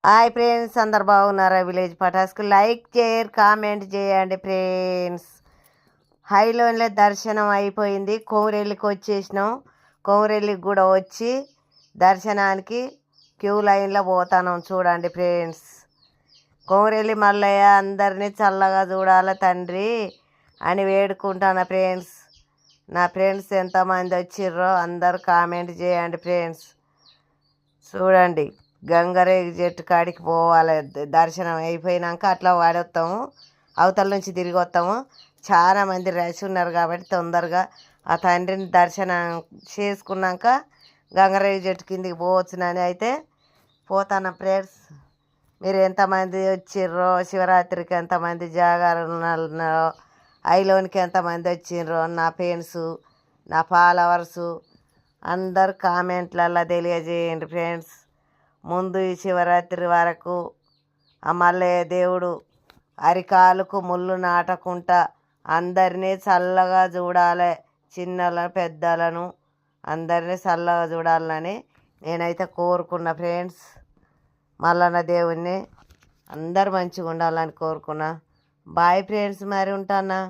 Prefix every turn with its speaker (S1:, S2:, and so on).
S1: Hi friends, అందరు బాగున్నారా? Village పటాస్కి like చేయరు, కామెంట్ చేయండి ఫ్రెండ్స్. హైలోన్లో దర్శనం అయిపోయింది. కోమరెల్లికి వచ్చేసినాం. కోమరెల్లికి కూడా వచ్చి దర్శనానికి క్యూ లైన్లో పోతాను. చూడండి ఫ్రెండ్స్, కోమరెల్లి మల్లయ్య అందరినీ చల్లగా చూడాలి తండ్రి అని వేడుకుంటాను ఫ్రెండ్స్. నా ఫ్రెండ్స్ ఎంతమంది వచ్చిర్రో అందరు కామెంట్ చేయండి ఫ్రెండ్స్. చూడండి, గంగరేగి చెట్టు కాడికి పోవాలి. దర్శనం అయిపోయినాక అట్లా వాడొస్తాము, అవతల నుంచి తిరిగి వస్తాము. చాలామంది రష్ ఉన్నారు కాబట్టి తొందరగా ఆ తండ్రిని దర్శనం చేసుకున్నాక గంగరేగి చెట్టు కిందికి పోవచ్చునని అయితే పోతాను ఫ్రెండ్స్. మీరు ఎంతమంది వచ్చిర్రో, శివరాత్రికి ఎంతమంది జాగారున్నారో, ఐలోనికి ఎంతమంది వచ్చిర్రో, నా ఫ్రెండ్స్, నా ఫాలోవర్సు అందరు కామెంట్లలో తెలియజేయండి ఫ్రెండ్స్. ముందు ఈ శివరాత్రి వరకు ఆ మల్లయ్య దేవుడు అరికాలుకు ముళ్ళు నాటకుండా అందరినీ చల్లగా చూడాలి. చిన్నలను పెద్దలను అందరినీ చల్లగా చూడాలని నేనైతే కోరుకున్నా ఫ్రెండ్స్. మల్లన్న దేవుణ్ణి అందరు మంచిగా ఉండాలని కోరుకున్నా. బాయ్ ఫ్రెండ్స్, మరి ఉంటానా.